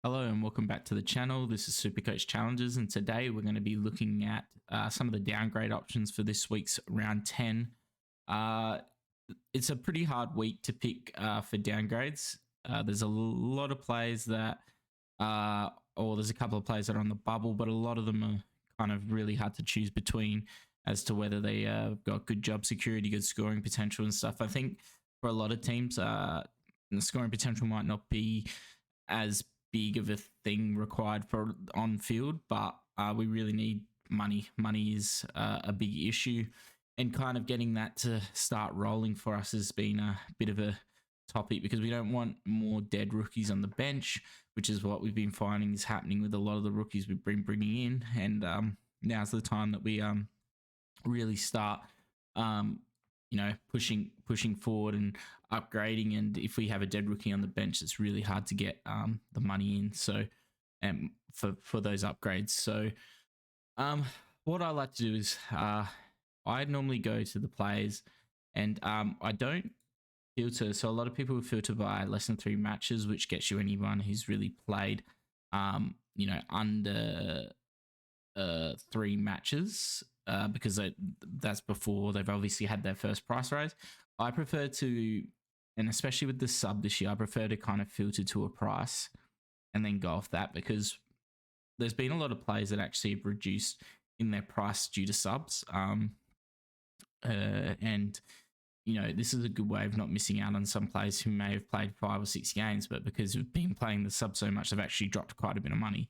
Hello and welcome back to the channel. This is Supercoach Challenges, and today we're going to be looking at some of the downgrade options for this week's round 10. It's a pretty hard week to pick for downgrades. There's a lot of players that, or there's a couple of players that are on the bubble, but a lot of them are kind of really hard to choose between as to whether they got good job security, good scoring potential and stuff. I think for a lot of teams, the scoring potential might not be as big of a thing required for on field, but we really need money. Money is a big issue, and kind of getting that to start rolling for us has been a bit of a topic because we don't want more dead rookies on the bench, which is what we've been finding is happening with a lot of the rookies we've been bringing in. And now's the time that we really start pushing forward and upgrading. And if we have a dead rookie on the bench, it's really hard to get the money in. So, for those upgrades. So, what I like to do is I normally go to the players, and I don't filter. So a lot of people filter by less than 3 matches, which gets you anyone who's really played, under 3 matches. Because that's before they've obviously had their first price rise. I prefer to, and especially with the sub this year, I prefer to kind of filter to a price and then go off that, because there's been a lot of players that actually have reduced in their price due to subs. And this is a good way of not missing out on some players who may have played 5 or 6 games, but because we've been playing the sub so much, they've actually dropped quite a bit of money.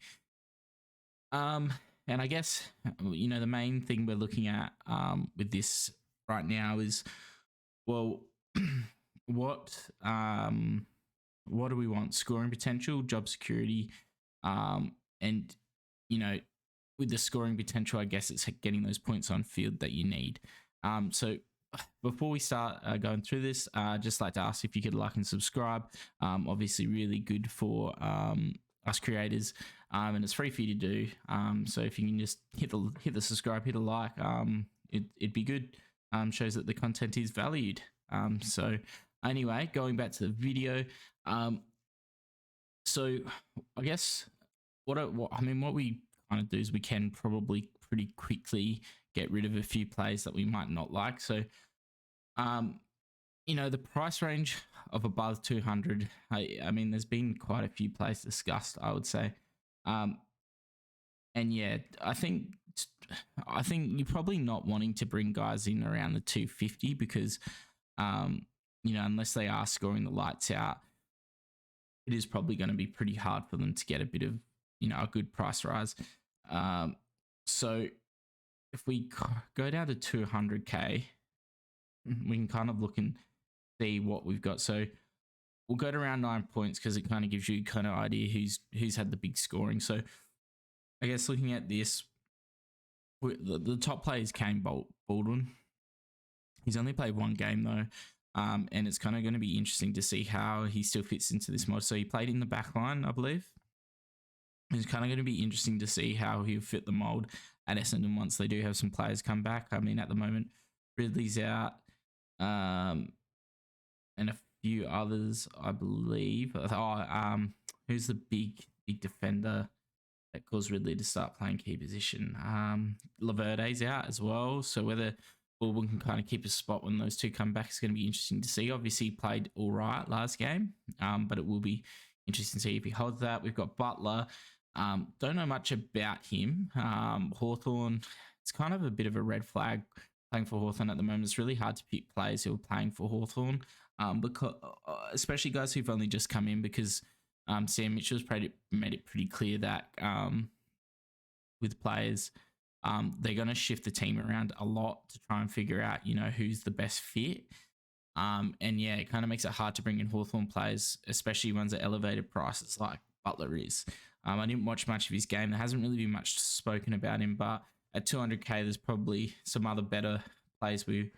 And I guess, the main thing we're looking at with this right now is, well, what do we want? Scoring potential, job security, and, with the scoring potential, I guess it's getting those points on field that you need. So before we start going through this, I'd just like to ask if you could like and subscribe. Obviously, really good for us creators, and it's free for you to do. So if you can just hit the subscribe, hit a like, it'd be good. Shows that the content is valued. So anyway, going back to the video. So I guess what we kind of do is we can probably pretty quickly get rid of a few plays that we might not like. So the price range of above 200, I mean, there's been quite a few plays discussed, I would say. And yeah, I think you're probably not wanting to bring guys in around the 250 because, unless they are scoring the lights out, it is probably going to be pretty hard for them to get a bit of, a good price rise. So if we go down to 200K, we can kind of look and see what we've got. So we'll go to around 9 points because it kind of gives you kind of idea who's had the big scoring. So I guess looking at this, the top player is Kane Baldwin. He's only played 1 game though, and it's kind of going to be interesting to see how he still fits into this mod. So he played in the back line, I believe. It's kind of going to be interesting to see how he'll fit the mold at Essendon once they do have some players come back. I mean, at the moment, Ridley's out, and a few others, I believe. Who's the big defender that caused Ridley to start playing key position? Laverde's out as well. So whether Baldwin can kind of keep a spot when those two come back is going to be interesting to see. Obviously, he played all right last game, but it will be interesting to see if he holds that. We've got Butler. Don't know much about him. Hawthorn, it's kind of a bit of a red flag playing for Hawthorn at the moment. It's really hard to pick players who are playing for Hawthorn, because especially guys who've only just come in, because Sam Mitchell's made it pretty clear that with players, they're going to shift the team around a lot to try and figure out, who's the best fit. And yeah, it kind of makes it hard to bring in Hawthorn players, especially ones at elevated prices like Butler is. I didn't watch much of his game. There hasn't really been much spoken about him, but at 200K, there's probably some other better players we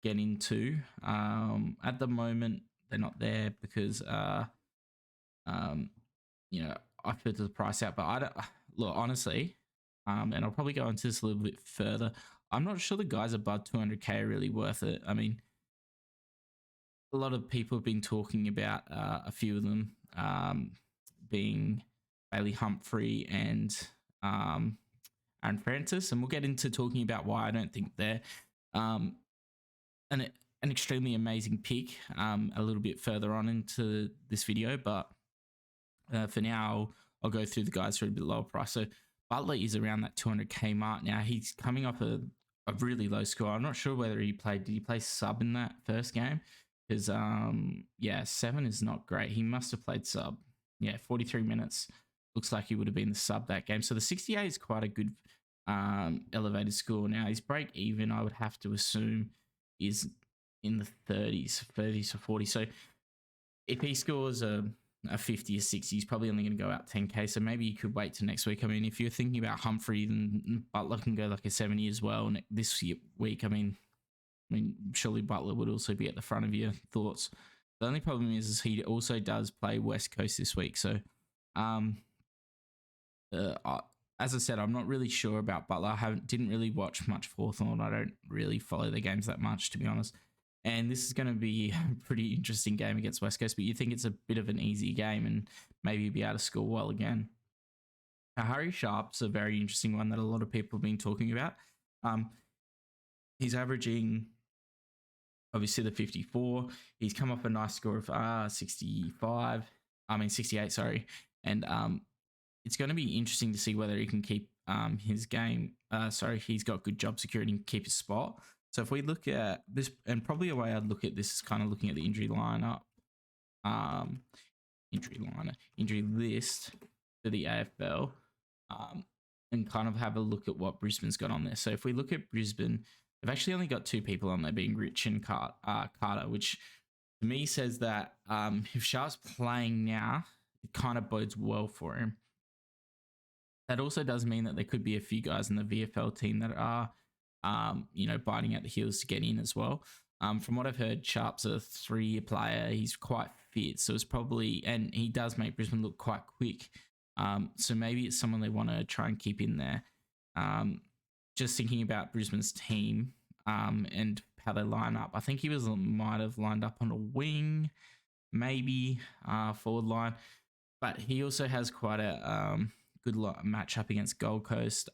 get into. At the moment, they're not there because, I filter the price out. But I don't look, honestly, and I'll probably go into this a little bit further. I'm not sure the guys above 200K are really worth it. I mean, a lot of people have been talking about a few of them being Bailey Humphrey and Aaron Francis, and we'll get into talking about why I don't think they're um, an extremely amazing pick a little bit further on into this video. But for now, I'll go through the guys for a bit lower price. So Butler is around that 200k mark now. He's coming off a really low score. I'm not sure whether he played. Did he play sub in that first game? Because 7 is not great. He must have played sub. Yeah, 43 minutes. Looks like he would have been the sub that game. So the 68 is quite a good elevated score. Now his break even, I would have to assume, is in the 30s to 40. So if he scores a 50 or 60, he's probably only going to go out 10k. So maybe you could wait till next week. I mean, if you're thinking about Humphrey, then Butler can go like a 70 as well. And this week, I mean, surely Butler would also be at the front of your thoughts. The only problem is he also does play West Coast this week. So, as I said, I'm not really sure about Butler. I didn't really watch much Hawthorn. I don't really follow their games that much, to be honest. And this is going to be a pretty interesting game against West Coast, but you think it's a bit of an easy game and maybe be able to score well again. Now, Harry Sharp's a very interesting one that a lot of people have been talking about. He's averaging, obviously, the 54. He's come off a nice score of 68, sorry. And it's going to be interesting to see whether he can keep his game. He's got good job security and keep his spot. So if we look at this, and probably a way I'd look at this is kind of looking at the injury lineup, injury list for the AFL, and kind of have a look at what Brisbane's got on there. So if we look at Brisbane, they've actually only got 2 people on there, being Rich and Carter, which to me says that if Sharp's playing now, it kind of bodes well for him. That also does mean that there could be a few guys in the VFL team that are biting at the heels to get in as well. From what I've heard, Sharp's a 3-year player. He's quite fit, so it's probably, and he does make Brisbane look quite quick. So maybe it's someone they want to try and keep in there. Just thinking about Brisbane's team and how they line up, I think he might have lined up on a wing, maybe forward line, but he also has quite a good matchup against Gold Coast.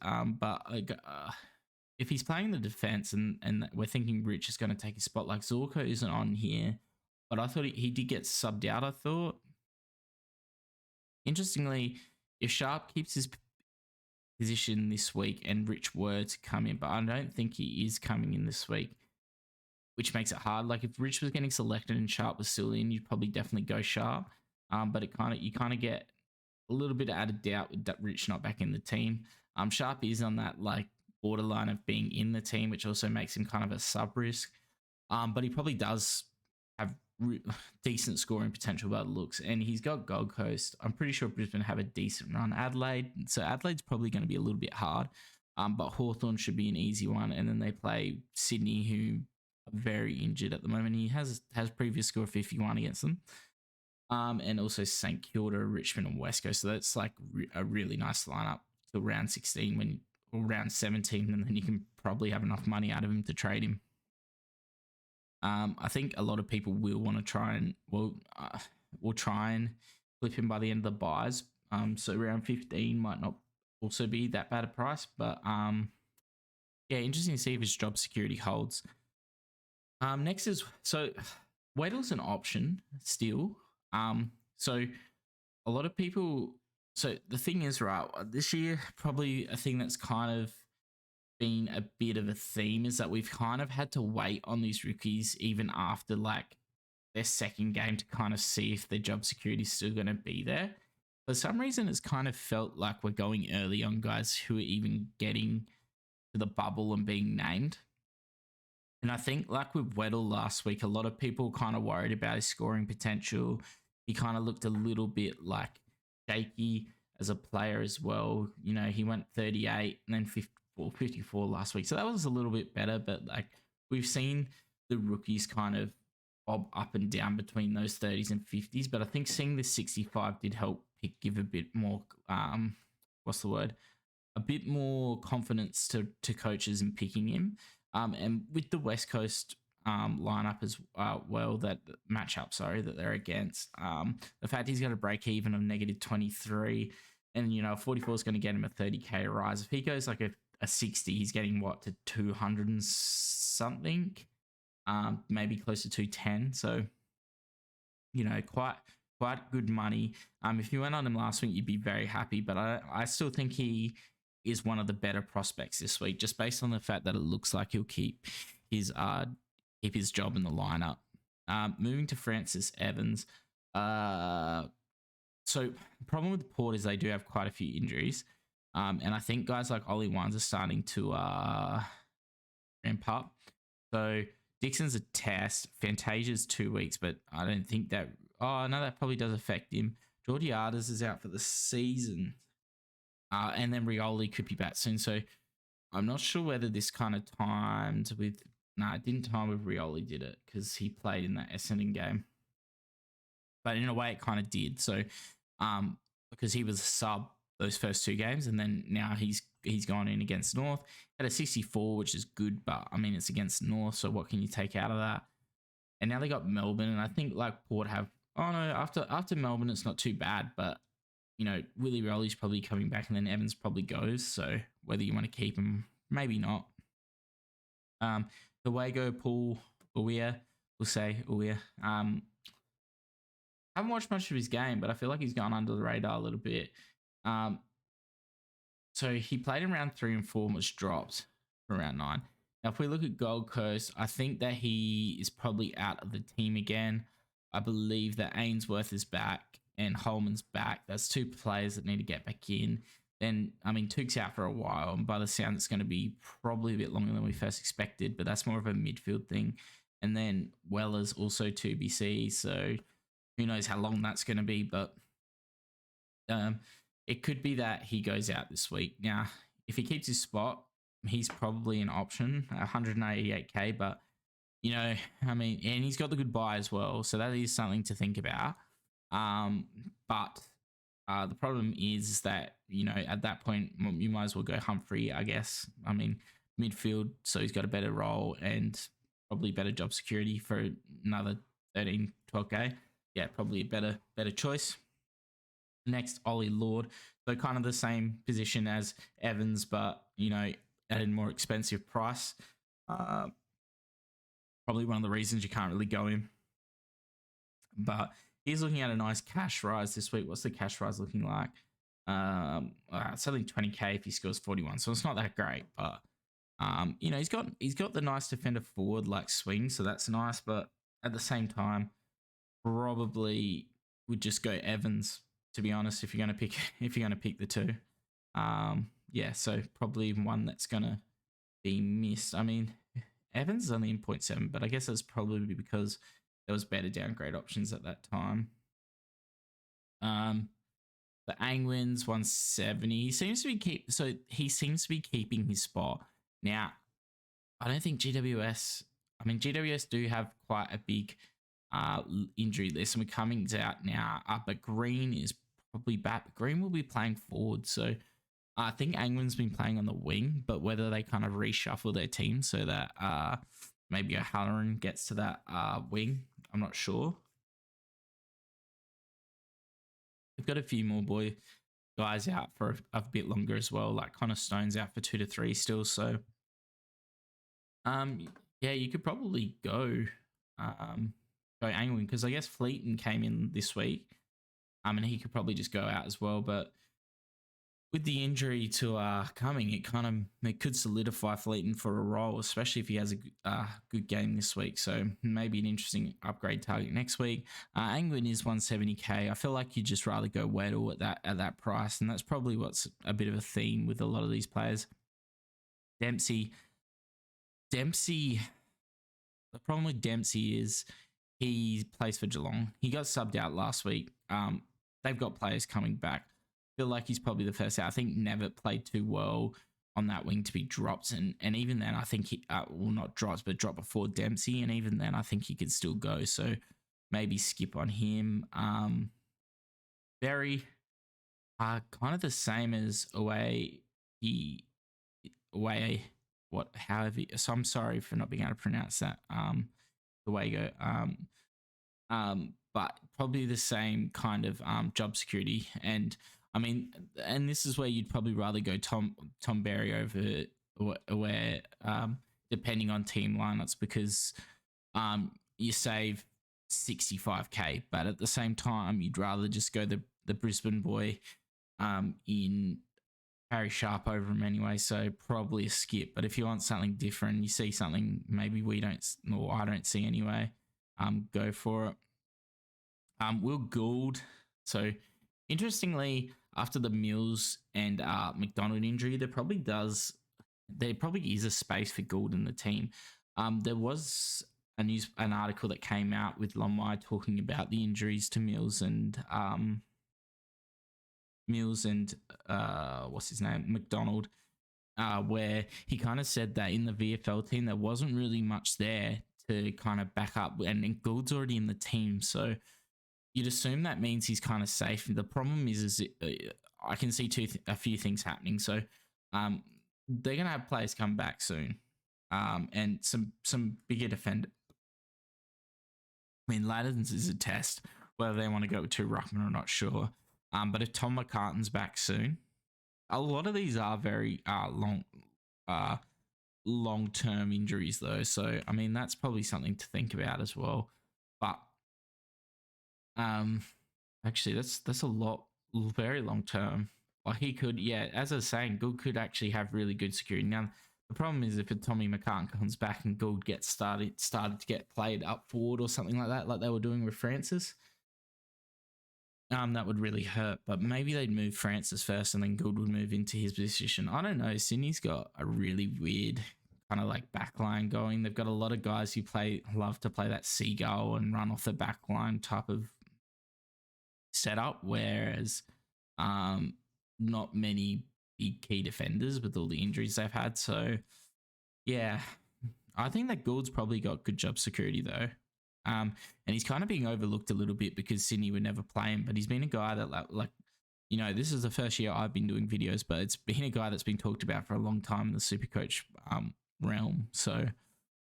If he's playing the defense and we're thinking Rich is going to take his spot, like Zorko isn't on here, but I thought he did get subbed out, I thought. Interestingly, if Sharp keeps his position this week and Rich were to come in, but I don't think he is coming in this week, which makes it hard. Like if Rich was getting selected and Sharp was still in, you'd probably definitely go Sharp. But you kind of get a little bit out of doubt with that Rich not back in the team. Sharp is on that like borderline of being in the team, which also makes him kind of a sub risk. But he probably does have decent scoring potential by the looks, and he's got Gold Coast. I'm pretty sure Brisbane have a decent run. Adelaide, so Adelaide's probably going to be a little bit hard, but Hawthorn should be an easy one. And then they play Sydney, who are very injured at the moment. He has previous score of 51 against them. And also St Kilda, Richmond, and West Coast. So that's like a really nice lineup till round 16 or round 17, and then you can probably have enough money out of him to trade him. I think a lot of people will want to try and will try and flip him by the end of the buys. So round 15 might not also be that bad a price, but interesting to see if his job security holds. Next is Weddle's an option still. So a lot of people. So the thing is, right, this year, probably a thing that's kind of been a bit of a theme is that we've kind of had to wait on these rookies even after like their second game to kind of see if their job security is still going to be there. For some reason, it's kind of felt like we're going early on guys who are even getting to the bubble and being named. And I think like with Weddle last week, a lot of people kind of worried about his scoring potential. He kind of looked a little bit like shaky as a player as well. You know, he went 38 and then 54 last week. So that was a little bit better, but like we've seen the rookies kind of bob up and down between those 30s and 50s. But I think seeing the 65 did help give a bit more, a bit more confidence to coaches in picking him. And with the West Coast lineup as well, that they're against. The fact he's got a break even of -23, And, 44 is going to get him a 30K rise. If he goes like a 60, he's getting what, to 200 and something, maybe close to 210. So, quite good money. If you went on him last week, you'd be very happy. But I still think he is one of the better prospects this week, just based on the fact that it looks like he'll keep his job in the lineup. Moving to Francis Evans. So the problem with Port is they do have quite a few injuries. And I think guys like Ollie Wines are starting to ramp up. So Dixon's a test. Fantasia's 2 weeks, but I don't think that... Oh, no, that probably does affect him. Georgiades is out for the season. And then Rioli could be back soon. So I'm not sure whether this kind of timed with... No, it didn't time with Rioli, did it? Because he played in that Essendon game. But in a way, it kind of did. So, because he was a sub those first 2 games, and then now he's gone in against North. Had a 64, which is good, but I mean, it's against North, so what can you take out of that? And now they got Melbourne, and I think like Port have... Oh no, after Melbourne, it's not too bad, but Willie Rioli's probably coming back, and then Evans probably goes. So whether you want to keep him, maybe not. The Wago, Paul Uia, we'll say Uia. Haven't watched much of his game, but I feel like he's gone under the radar a little bit. So he played in round 3 and 4 and was dropped for round 9. Now, if we look at Gold Coast, I think that he is probably out of the team again. I believe that Ainsworth is back and Holman's back. That's 2 players that need to get back in. Then, I mean, Tuke's out for a while, and by the sound, it's going to be probably a bit longer than we first expected, but that's more of a midfield thing. And then Weller's also 2BC, so who knows how long that's going to be, but it could be that he goes out this week. Now, if he keeps his spot, he's probably an option, 188K, but, I mean, and he's got the good buy as well, so that is something to think about. But the problem is that, at that point, you might as well go Humphrey, I guess. I mean, midfield, so he's got a better role and probably better job security for another 13, 12K. Yeah, probably a better choice. Next, Ollie Lord. So kind of the same position as Evans, but, at a more expensive price. Probably one of the reasons you can't really go him. But he's looking at a nice cash rise this week. What's the cash rise looking like? It's only 20K if he scores 41, so it's not that great. But, he's got the nice defender forward like swing, so that's nice. But at the same time, probably would just go Evans, to be honest, if you're going to pick the 2. So probably one that's going to be missed. I mean, Evans is only in 0.7, but I guess that's probably because there was better downgrade options at that time. The Angwin's 170. He seems to be keeping his spot. Now, I don't think GWS do have quite a big injury list, and Cummings out now, but Green is probably back. But Green will be playing forward, so I think Angwin's been playing on the wing, but whether they kind of reshuffle their team so that maybe O'Halloran gets to that wing, I'm not sure. We've got a few more guys out for a bit longer as well, like Connor Stone's out for 2 to 3 still, so you could probably go Angwin, because I guess Fleeton came in this week, and he could probably just go out as well. But with the injury to Cumming, it could solidify Fleeton for a role, especially if he has a good game this week. So maybe an interesting upgrade target next week. Angwin is 170K. I feel like you'd just rather go Weddle at that price, and that's probably what's a bit of a theme with a lot of these players. Dempsey. The problem with Dempsey is he plays for Geelong. He got subbed out last week. They've got players coming back. I feel like he's probably the first out. I think Nevitt played too well on that wing to be dropped. And even then, I think he, not dropped, but dropped before Dempsey. And even then, I think he could still go. So maybe skip on him. Very kind of the same as so I'm sorry for not being able to pronounce that. The way you go. But probably the same kind of job security. And I mean, and this is where you'd probably rather go Tom Berry over where depending on team lineups because you save 65k, but at the same time you'd rather just go the Brisbane boy in Harry Sharp over him anyway, so probably a skip. But if you want something different, you see something maybe we don't or I don't see anyway, go for it. Will Gould. So interestingly, after the Mills and McDonald injury, there probably is a space for Gould in the team. There was an article that came out with Lomai talking about the injuries to Mills and what's his name, McDonald, where he kind of said that in the VFL team there wasn't really much there to kind of back up, and Gould's already in the team, so you'd assume that means he's kind of safe. The problem is I can see a few things happening. So they're going to have players come back soon, and some bigger defenders. I mean, Laddens is a test. Whether they want to go with two ruckman, I'm not sure. But if Tom McCartan's back soon, a lot of these are very long-term injuries though. So I mean, that's probably something to think about as well. But actually, that's a lot, very long term. Like he could, yeah, as I was saying, Gould could actually have really good security. Now, the problem is if Tommy McCartan comes back and Gould gets started to get played up forward or something like they were doing with Francis, that would really hurt. But maybe they'd move Francis first and then Gould would move into his position. I don't know. Sydney's got a really weird kind of like backline going. They've got a lot of guys who love to play that seagull and run off the backline type of setup, whereas not many big key defenders with all the injuries they've had. So yeah, I think that Gould's probably got good job security though. And he's kind of being overlooked a little bit because Sydney would never play him, but he's been a guy that like, you know, this is the first year I've been doing videos, but it's been a guy that's been talked about for a long time in the Supercoach realm. So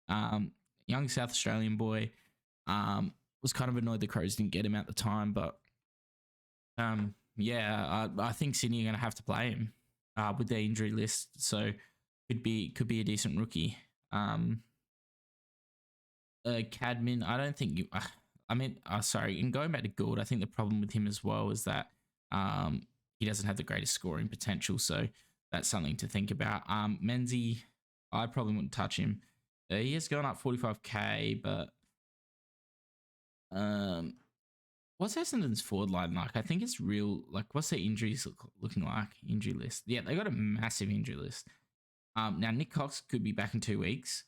young South Australian boy, was kind of annoyed the Crows didn't get him at the time, but yeah, I think Sydney are going to have to play him with their injury list, so could be a decent rookie. Cadman, I don't think you. Sorry. And going back to Gould, I think the problem with him as well is that he doesn't have the greatest scoring potential, so that's something to think about. Menzie, I probably wouldn't touch him. He has gone up 45k, but what's Essendon's forward line like? I think it's real. Like, what's their injuries looking like? Injury list. Yeah, they got a massive injury list. Now Nick Cox could be back in 2 weeks,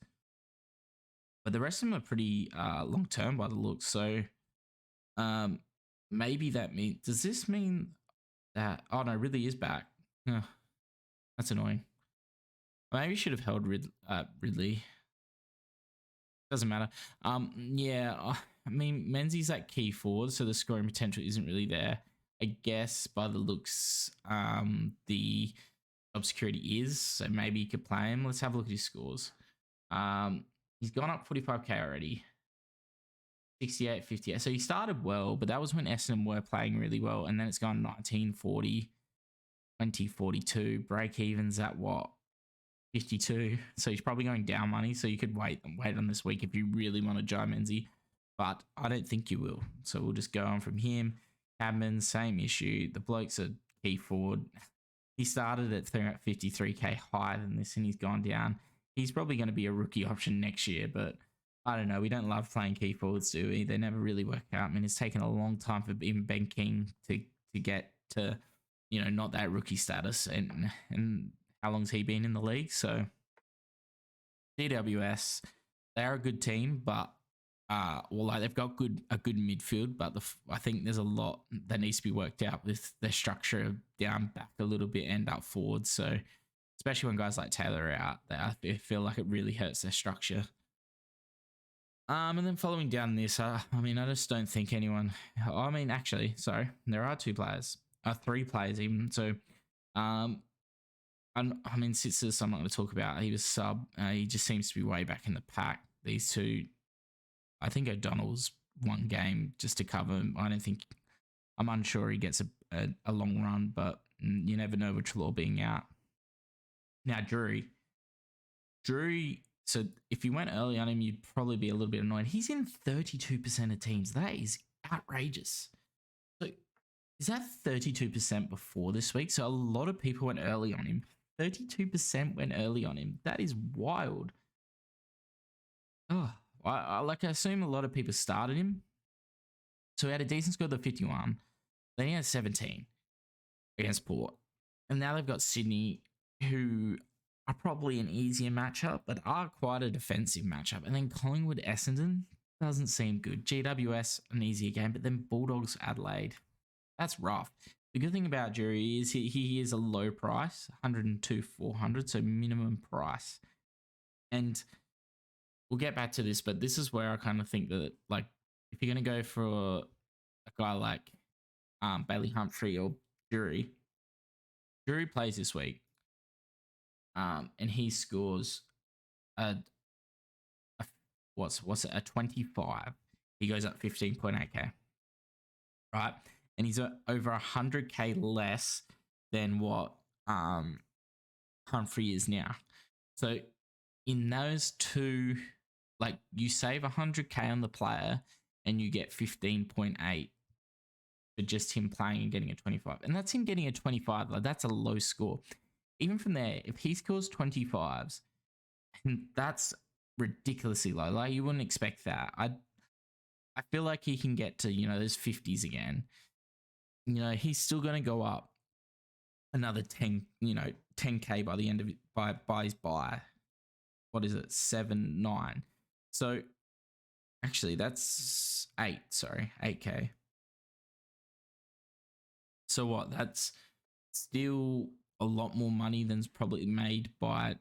but the rest of them are pretty long term by the looks. So, maybe that means. Does this mean that? Oh no, Ridley is back. That's annoying. Maybe should have held Ridley. Doesn't matter. Yeah. I mean, Menzie's that key forward, so the scoring potential isn't really there. I guess by the looks, the job security is, so maybe you could play him. Let's have a look at his scores. He's gone up 45k already. 68, 58. So he started well, but that was when Essendon were playing really well, and then it's gone 19, 40, 20, 42. Break evens at what? 52. So he's probably going down money, so you could wait on this week if you really want to Jai Menzie. But I don't think you will. So we'll just go on from him. Cadman, same issue. The bloke's a key forward. He started at 53k higher than this and he's gone down. He's probably going to be a rookie option next year, but I don't know. We don't love playing key forwards, do we? They never really work out. I mean, it's taken a long time for even Ben King to get to, you know, not that rookie status. And how long's he been in the league? So DWS, they're a good team, but they've got a good midfield, but I think there's a lot that needs to be worked out with their structure down back a little bit and up forward. So especially when guys like Taylor are out, I feel like it really hurts their structure. And then following down this, I just don't think anyone. I mean, actually, sorry, there are 3 players even. So, Sitzers, I'm not going to talk about. He was sub. He just seems to be way back in the pack. These two. I think O'Donnell's one game just to cover him. I I'm unsure he gets a long run, but you never know with Law being out. Now, Drury, so if you went early on him, you'd probably be a little bit annoyed. He's in 32% of teams. That is outrageous. So is that 32% before this week? So a lot of people went early on him. 32% went early on him. That is wild. Oh, I assume a lot of people started him. So he had a decent score of 51. Then he had 17 against Port. And now they've got Sydney, who are probably an easier matchup, but are quite a defensive matchup. And then Collingwood Essendon doesn't seem good. GWS, an easier game, but then Bulldogs Adelaide. That's rough. The good thing about Jury is he is a low price, 102,400, so minimum price. And we'll get back to this, but this is where I kind of think that, like, if you're going to go for a guy like Bailey Humphrey or Jury plays this week, and he scores a 25. He goes up 15.8k, right? And he's over 100k less than what Humphrey is now. So in those two, like, you save 100k on the player and you get 15.8 for just him playing and getting a 25. And that's him getting a 25. Like, that's a low score. Even from there, if he scores 25s, and that's ridiculously low. Like, you wouldn't expect that. I feel like he can get to, those 50s again. He's still going to go up another 10k by the end of it, by his buy. What is it? 7, 9. So actually that's 8k. So what? That's still a lot more money than's probably made by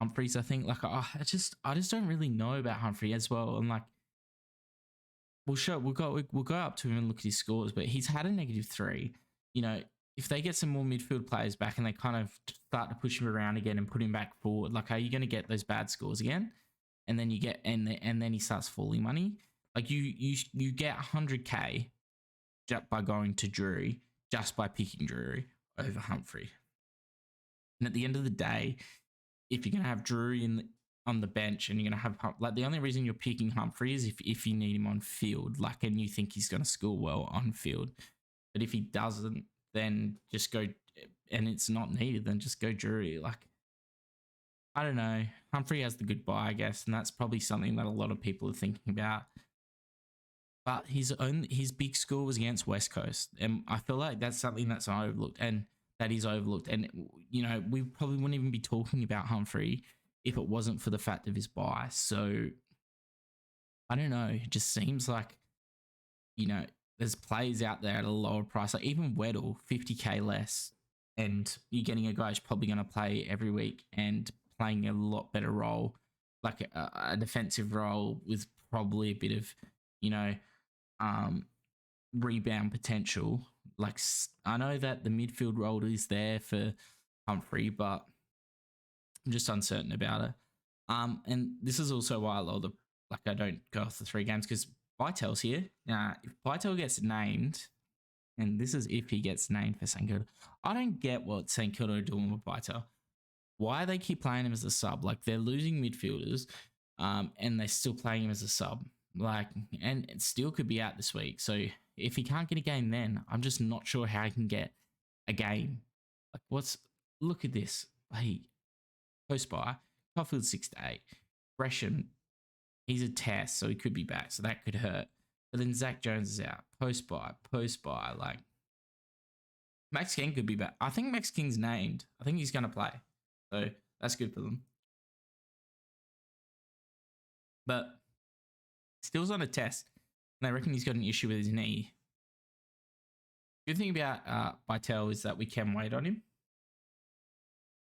Humphreys, I think. Like, I just don't really know about Humphrey as well. And like, we'll go up to him and look at his scores, but he's had a -3. If they get some more midfield players back and they kind of start to push him around again and put him back forward, like, are you going to get those bad scores again? And then you get and then he starts falling money. Like, you get 100k just by going to Drury, just by picking Drury over Humphrey. And at the end of the day, if you're going to have Drury on the bench and you're going to have, like, the only reason you're picking Humphrey is if you need him on field, like, and you think he's going to score well on field. But if he doesn't, then just go, and it's not needed, then just go Drury. Like, I don't know. Humphrey has the good buy, I guess, and that's probably something that a lot of people are thinking about. But his big score was against West Coast, and I feel like that's something that's overlooked, and that is overlooked. And we probably wouldn't even be talking about Humphrey if it wasn't for the fact of his buy. So I don't know. It just seems like there's players out there at a lower price, like even Weddle, 50k less, and you're getting a guy who's probably going to play every week and playing a lot better role, like a defensive role with probably a bit of, rebound potential. Like, I know that the midfield role is there for Humphrey, but I'm just uncertain about it. And this is also why I don't go off the 3 games, because Vitel's here. If Vitel gets named, and this is if he gets named for St Kilda, I don't get what St Kilda are doing with Vitel. Why they keep playing him as a sub? Like, they're losing midfielders, and they're still playing him as a sub. Like, and it still could be out this week. So if he can't get a game, then I'm just not sure how he can get a game. Like, look at this. Hey, post-buy, Caulfield 6 to 8, Gresham, he's a test, so he could be back, so that could hurt. But then Zach Jones is out. Post-buy. Like, Max King could be back. I think Max King's named. I think he's going to play. So that's good for them. But still's on a test, and I reckon he's got an issue with his knee. Good thing about Vitel is that we can wait on him.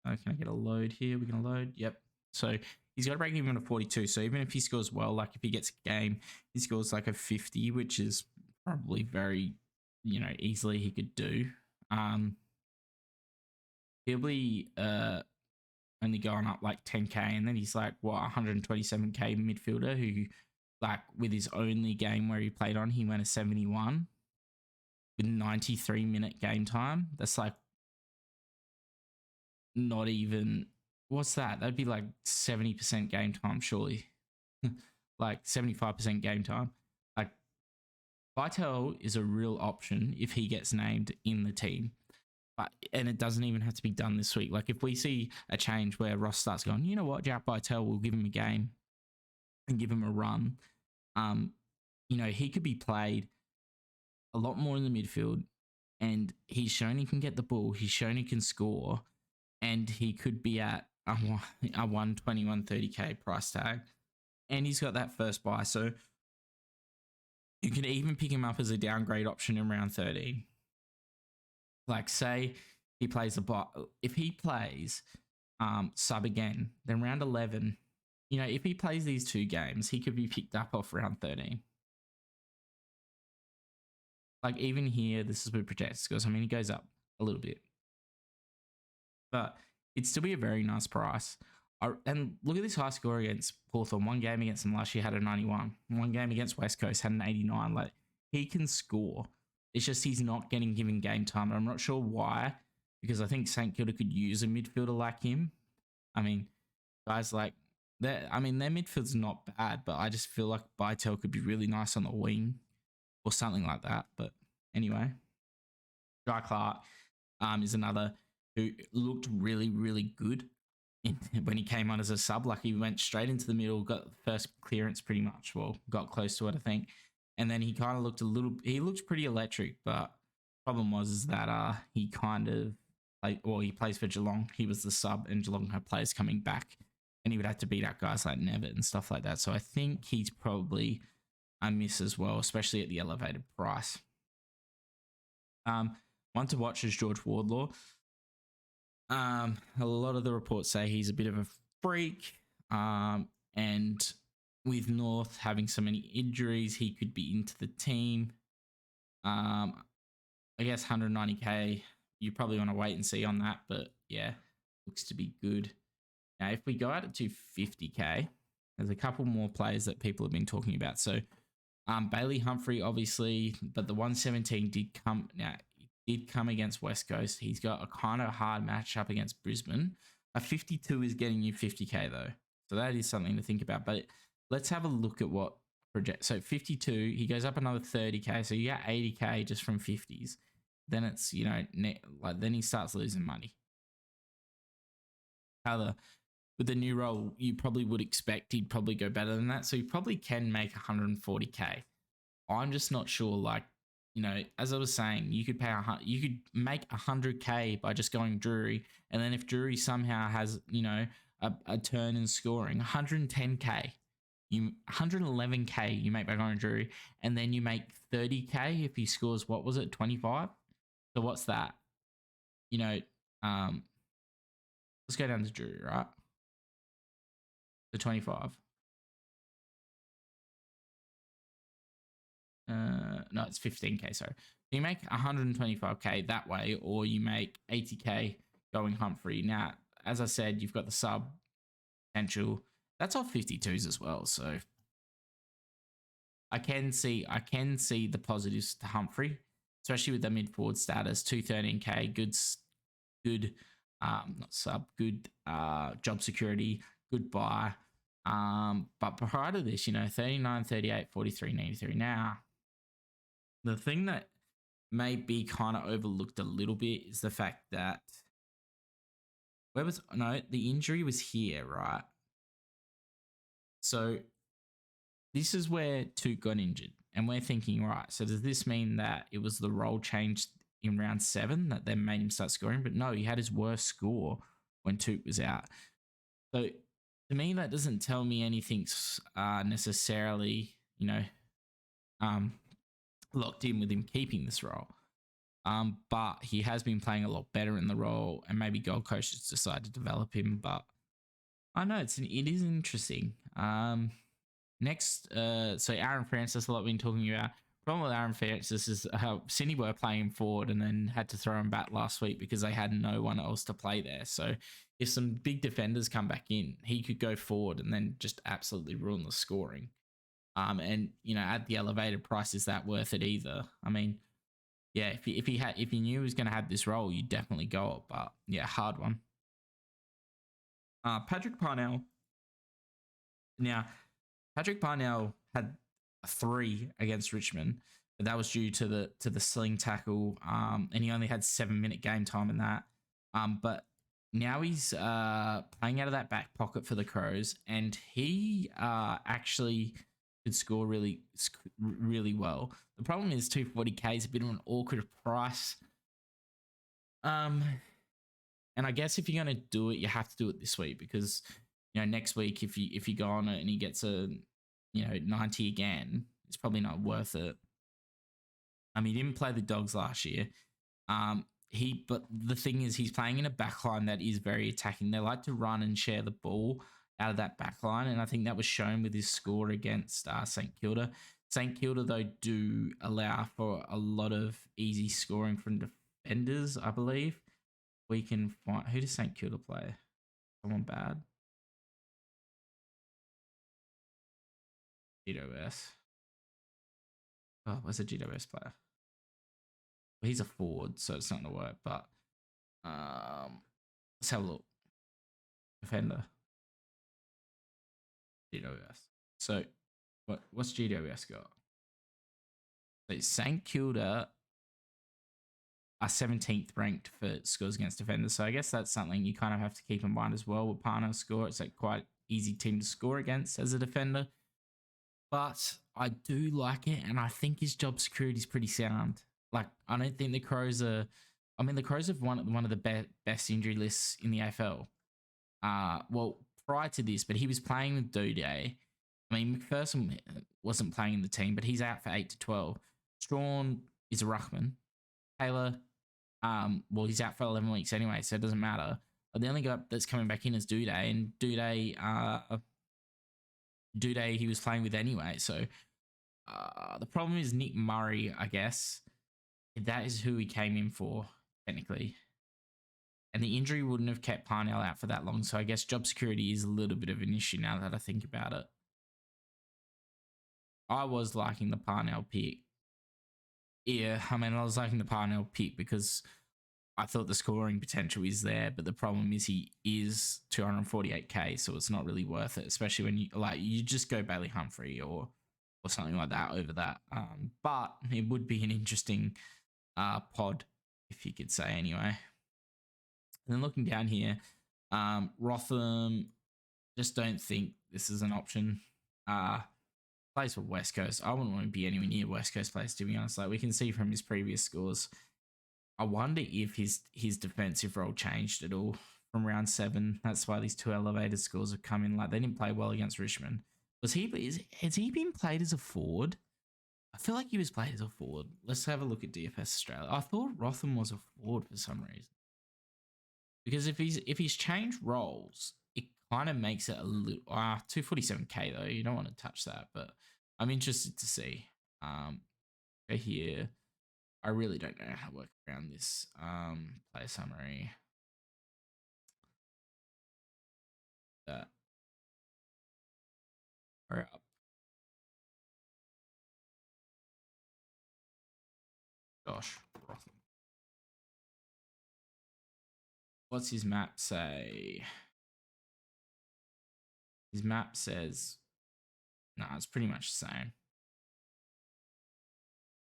Can I get a load here? We're going to load. Yep. So he's got to break even to 42. So even if he scores well, like if he gets a game, he scores like a 50, which is probably very, easily he could do. He'll be only going up like 10k, and then he's like 127k midfielder who, like, with his only game where he played on, he went a 71. with 93-minute game time. That's like not even, what's that? That'd be like 70% game time, surely. Like 75% game time. Like Vital is a real option if he gets named in the team. And it doesn't even have to be done this week. Like if we see a change where Ross starts going, you know what, Jack Vital, we'll give him a game and give him a run. He could be played a lot more in the midfield, and he's shown he can get the ball. He's shown he can score, and he could be at a 120, 130K price tag. And he's got that first buy. So you can even pick him up as a downgrade option in round 13. Like say he plays if he plays sub again, then round 11, if he plays these 2 games, he could be picked up off round 13. Like even here, this is with projected scores. I mean, he goes up a little bit, but it'd still be a very nice price. And look at this high score against Hawthorn. 1 game against them last year had a 91. 1 game against West Coast had an 89. Like he can score. It's just he's not getting given game time. I'm not sure why, because I think St Kilda could use a midfielder like him. I mean, guys like that. I mean, their midfield's not bad, but I just feel like Vital could be really nice on the wing or something like that. But anyway, Jai Clark is another who looked really, really good when he came on as a sub. Like he went straight into the middle, got the first clearance pretty much. Well, got close to it, I think. And then he kind of looked he looked pretty electric, but problem was that he kind of, he plays for Geelong. He was the sub and Geelong had players coming back and he would have to beat out guys like Nevitt and stuff like that. So I think he's probably a miss as well, especially at the elevated price. One to watch is George Wardlaw. A lot of the reports say he's a bit of a freak, and with North having so many injuries, he could be into the team. I guess 190K, you probably want to wait and see on that, but yeah, looks to be good. Now, if we go out to 50K, there's a couple more players that people have been talking about. So Bailey Humphrey, obviously, but the 117 did come. Now, did come against West Coast. He's got a kind of hard matchup against Brisbane. A 52 is getting you 50K though. So that is something to think about. But let's have a look at what project. So 52, he goes up another 30K. So you get 80K just from 50s. Then it's, then he starts losing money. With the new role, you probably would expect he'd probably go better than that. So he probably can make 140K. I'm just not sure, as I was saying, you could make 100K by just going Drury, and then if Drury somehow has a turn in scoring, 110K, 111K you make by going Drury, and then you make 30K if he scores 25. So what's that? Let's go down to Drury, right? The 25. No, it's 15K. Sorry. You make 125K that way, or you make 80K going Humphrey. Now, as I said, you've got the sub potential. That's off 52s as well. So I can see the positives to Humphrey, especially with the mid forward status. 213K, good not sub, good job security, good buy. But prior to this, 39, 38, 43, 93. Now, the thing that may be kind of overlooked a little bit is the fact that the injury was here, right? So this is where Toot got injured, and we're thinking, right, so does this mean that it was the role changed in round 7 that then made him start scoring? But no, he had his worst score when Toot was out. So to me, that doesn't tell me anything necessarily, locked in with him keeping this role. But he has been playing a lot better in the role, and maybe Gold Coast has decided to develop him. But I know it is interesting. Next, so Aaron Francis, a lot been talking about. Problem with Aaron Francis is how Sydney were playing forward and then had to throw him back last week because they had no one else to play there. So if some big defenders come back in, he could go forward and then just absolutely ruin the scoring. And at the elevated price, is that worth it either? I mean, yeah, if you knew he was going to have this role, you'd definitely go it. But yeah, hard one. Patrick Parnell. Now, Patrick Parnell had a 3 against Richmond, but that was due to the sling tackle, and he only had 7-minute game time in that. But now he's playing out of that back pocket for the Crows, and he actually could score really well. The problem is 240k is a bit of an awkward price. And I guess if you're going to do it, you have to do it this week because next week if you go on it and he gets a 90 again, it's probably not worth it. He didn't play the Dogs last year. But the thing is, he's playing in a backline that is very attacking. They like to run and share the ball out of that backline, and I think that was shown with his score against St Kilda. St Kilda, though, do allow for a lot of easy scoring from defenders, I believe. We can find... Who does St Kilda play? Someone bad? GWS. Oh, where's a GWS player? Well, he's a forward, so it's not going to work, but let's have a look. Defender. GWS. So, what's GWS got? So St Kilda are 17th ranked for scores against defenders, so I guess that's something you kind of have to keep in mind as well. With Parnell's score, it's like quite easy team to score against as a defender. But I do like it, and I think his job security is pretty sound. Like, I don't think the Crows are... I mean, the Crows have one of the best injury lists in the AFL. Well, prior to this, but he was playing with Downgrade. I mean, McPherson wasn't playing in the team, but he's out for 8 to 12. Strawn is a ruckman. Taylor, well, he's out for 11 weeks anyway, so it doesn't matter. But the only guy that's coming back in is Downgrade, and Downgrade he was playing with anyway. So the problem is Nick Murray, I guess. That is who he came in for, technically. And the injury wouldn't have kept Parnell out for that long, so I guess job security is a little bit of an issue now that I think about it. I was liking the Parnell pick. Yeah, I mean, I was liking the Parnell pick because I thought the scoring potential is there, but the problem is he is 248k, so it's not really worth it, especially when you just go Bailey Humphrey or something like that over that. But it would be an interesting pod, if you could say anyway. And then looking down here, Rotham, just don't think this is an option. Plays for West Coast. I wouldn't want to be anywhere near West Coast players, to be honest. Like, we can see from his previous scores. I wonder if his defensive role changed at all from round 7. That's why these 2 elevated scores have come in. Like, they didn't play well against Richmond. Has he been played as a forward? I feel like he was played as a forward. Let's have a look at DFS Australia. I thought Rotham was a forward for some reason. Because if he's changed roles, it kind of makes it a little 247k though. You don't want to touch that, but I'm interested to see. Here, I really don't know how to work around this. Player summary. That. All right. Josh Rotham. What's his map say? His map says, it's pretty much the same.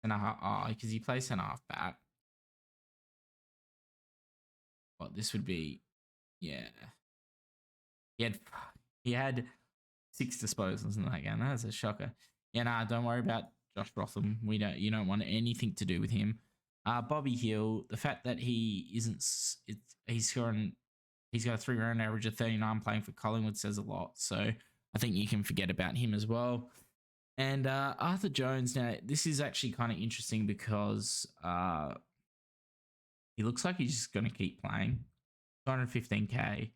Because he plays centre half back. What this would be, yeah. He had 6 disposals in that game. That's a shocker. Yeah, don't worry about Josh Rotham. You don't want anything to do with him. Bobby Hill, the fact that he's got a 3-round average of 39 playing for Collingwood says a lot. So I think you can forget about him as well. And Arthur Jones, now this is actually kind of interesting because he looks like he's just going to keep playing. 215k,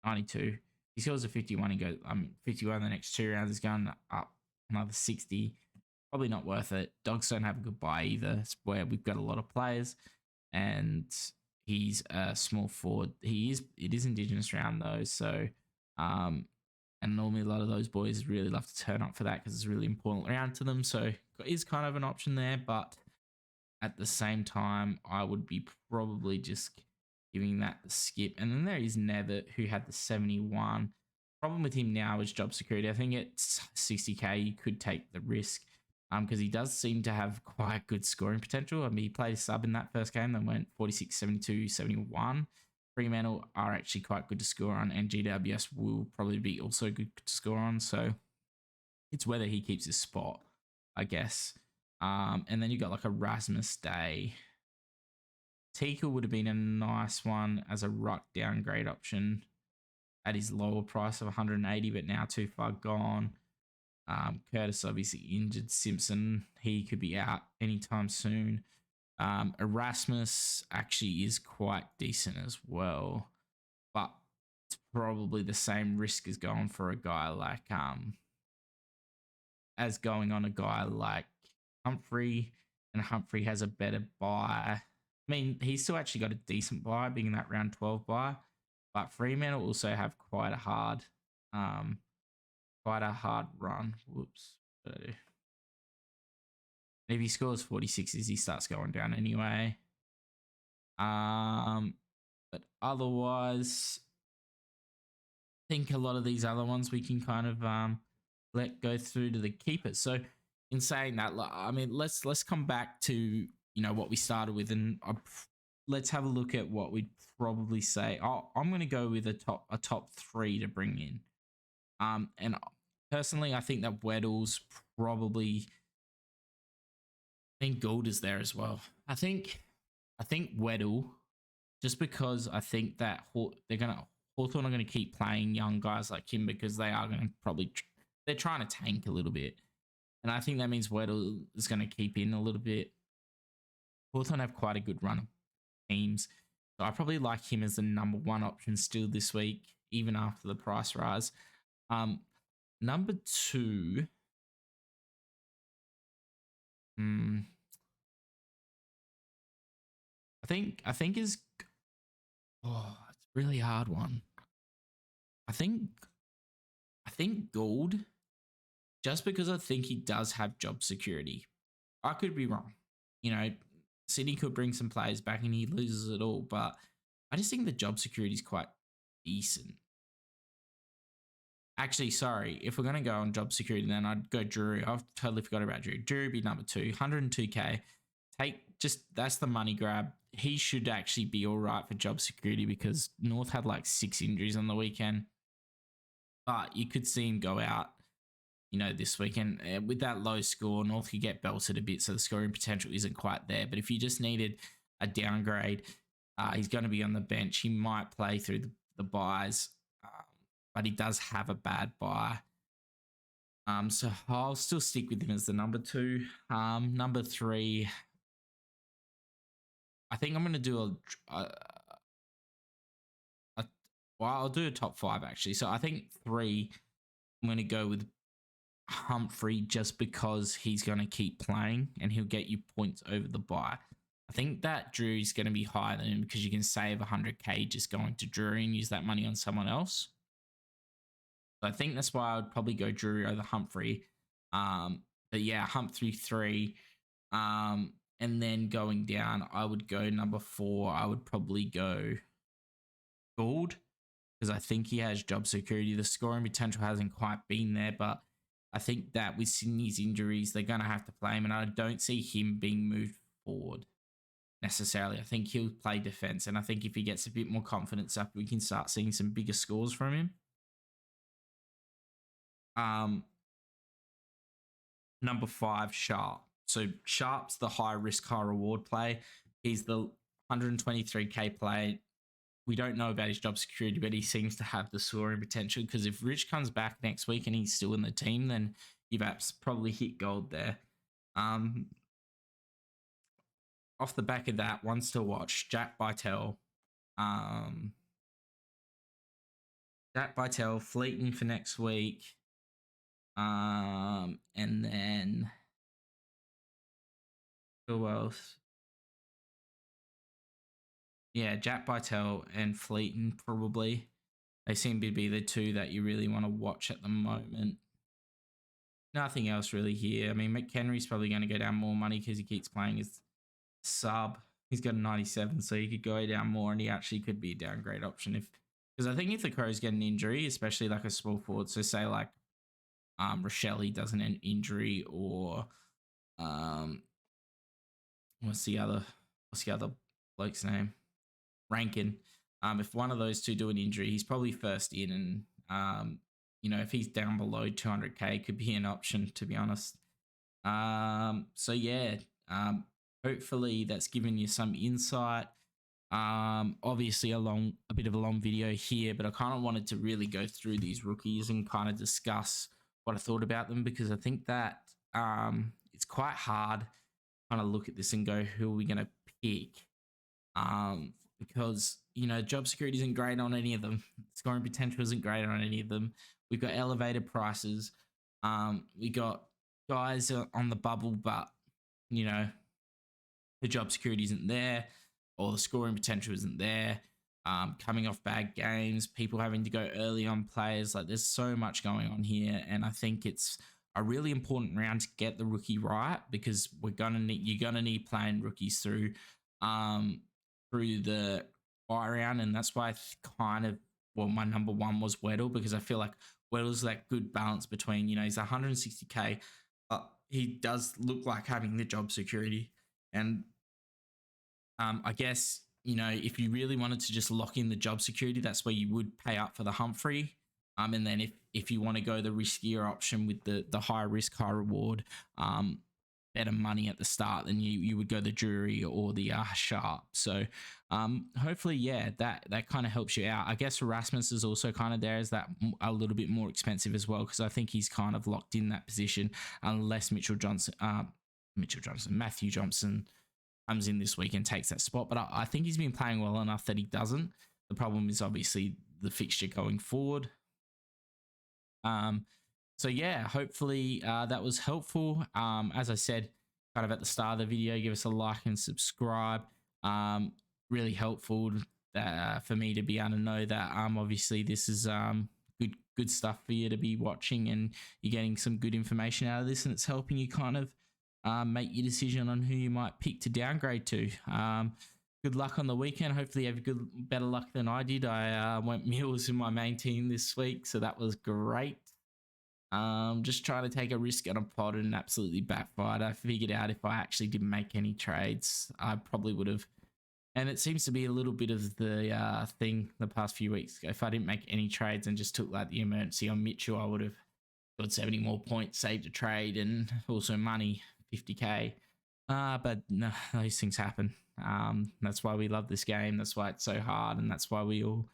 92. He scores a 51 and goes, 51 the next 2 rounds. He's going up another 60. Probably not worth it. Dogs don't have a good buy either. It's where we've got a lot of players, and he's a small forward. It is Indigenous round though, so and normally a lot of those boys really love to turn up for that because it's a really important round to them. So it is kind of an option there, but at the same time, I would be probably just giving that the skip. And then there is Nevitt, who had the 71. Problem with him now is job security. I think it's 60K, you could take the risk because he does seem to have quite good scoring potential. I mean, he played a sub in that first game, then went 46, 72, 71. Fremantle are actually quite good to score on, and GWS will probably be also good to score on. So it's whether he keeps his spot, I guess. And then you got like a Rasmus Day. Tika would have been a nice one as a ruck downgrade option at his lower price of 180, but now too far gone. Curtis obviously injured. Simpson, he could be out anytime soon. Erasmus actually is quite decent as well, but it's probably the same risk as going for a guy like as going on a guy like Humphrey, and Humphrey has a better buy. I mean, he's still actually got a decent buy, being that round 12 buy, but Fremantle will also have quite a hard run. Whoops. If he scores 46s, he starts going down anyway. But otherwise, I think a lot of these other ones we can kind of let go through to the keepers. So in saying that, I mean, let's come back to what we started with, and let's have a look at what we'd probably say. I'm going to go with a top 3 to bring in. And personally, I think that Weddle's probably. I think Gould is there as well. I think Weddle, just because I think that Hawthorn are going to keep playing young guys like him because they are going to probably they're trying to tank a little bit, and I think that means Weddle is going to keep in a little bit. Hawthorn have quite a good run of teams, so I probably like him as the number 1 option still this week, even after the price rise. Number 2. I think is it's a really hard one. I think Gould, just because I think he does have job security. I could be wrong. Sydney could bring some players back and he loses it all, but I just think the job security is quite decent. Actually, sorry, if we're going to go on job security, then I'd go Drury. I've totally forgot about Drury. Drury would be number 2, 102K. That's the money grab. He should actually be all right for job security because North had like 6 injuries on the weekend. But you could see him go out, this weekend. With that low score, North could get belted a bit, so the scoring potential isn't quite there. But if you just needed a downgrade, he's going to be on the bench. He might play through the buys, but he does have a bad buy. So I'll still stick with him as the number 2. Number 3, I think I'm going to do I'll do a top 5 actually. So I think 3, I'm going to go with Humphrey just because he's going to keep playing and he'll get you points over the buy. I think that Drew's going to be higher than him because you can save 100K just going to Drury and use that money on someone else. So I think that's why I would probably go Drury over Humphrey. But yeah, Humphrey 3. And then going down, I would go number 4. I would probably go Gould because I think he has job security. The scoring potential hasn't quite been there, but I think that with Sydney's injuries, they're going to have to play him, and I don't see him being moved forward necessarily. I think he'll play defense, and I think if he gets a bit more confidence up, we can start seeing some bigger scores from him. Number 5, Sharp. So Sharp's the high risk, high reward play. He's the 123K play. We don't know about his job security, but he seems to have the scoring potential because if Rich comes back next week and he's still in the team, then you've probably hit gold there. Off the back of that, ones to watch, Jack Bytel. Jack Bytel, Fleeton for next week. And then who else? Yeah, Jack Bytel and Fleeton probably. They seem to be the 2 that you really want to watch at the moment. Nothing else really here. I mean, McHenry's probably going to go down more money because he keeps playing his sub. He's got a 97, so you could go down more, and he actually could be a downgrade option if, because I think if the Crows get an injury, especially like a small forward, so say like Rochelle does an injury, or um what's the other bloke's name? Rankin. If one of those two do an injury, he's probably first in, and if he's down below 200k, could be an option, to be honest. So yeah, hopefully that's given you some insight. Obviously a bit of a long video here, but I kind of wanted to really go through these rookies and kind of discuss what I thought about them, because I think that it's quite hard to kind of look at this and go, who are we going to pick? Because job security isn't great on any of them. Scoring potential isn't great on any of them. We've got elevated prices. We got guys on the bubble, but the job security isn't there, or the scoring potential isn't there. Coming off bad games, people having to go early on players. Like, there's so much going on here, and I think it's a really important round to get the rookie right, because you're gonna need playing rookies through the buy round, and that's why my number one was Weddle, because I feel like Weddle's that good balance between, he's 160k, but he does look like having the job security. And I guess, if you really wanted to just lock in the job security, that's where you would pay up for the Humphrey. And then if you want to go the riskier option with the high risk, high reward, better money at the start, then you would go the Jury or the Sharp. So hopefully, yeah, that kind of helps you out. I guess Erasmus is also kind of there as that a little bit more expensive as well, because I think he's kind of locked in that position unless Matthew Johnson comes in this week and takes that spot. But I think he's been playing well enough that he doesn't. The problem is obviously the fixture going forward. So yeah, hopefully that was helpful. As I said, kind of at the start of the video, give us a like and subscribe. Really helpful for me to be able to know that obviously this is good stuff for you to be watching, and you're getting some good information out of this, and it's helping you kind of make your decision on who you might pick to downgrade to. Good luck on the weekend. Hopefully you have better luck than I did. I went Mills in my main team this week, so that was great. Just trying to take a risk on a pod, and absolutely backfired. I figured out if I actually didn't make any trades, I probably would have. And it seems to be a little bit of the thing the past few weeks. If I didn't make any trades and just took like the emergency on Mitchell, I would have got 70 more points, saved a trade, and also money, 50k. But no, those things happen. That's why we love this game. That's why it's so hard, and that's why we all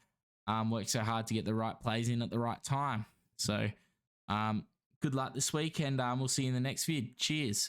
work so hard to get the right plays in at the right time. So good luck this week, and we'll see you in the next vid. Cheers.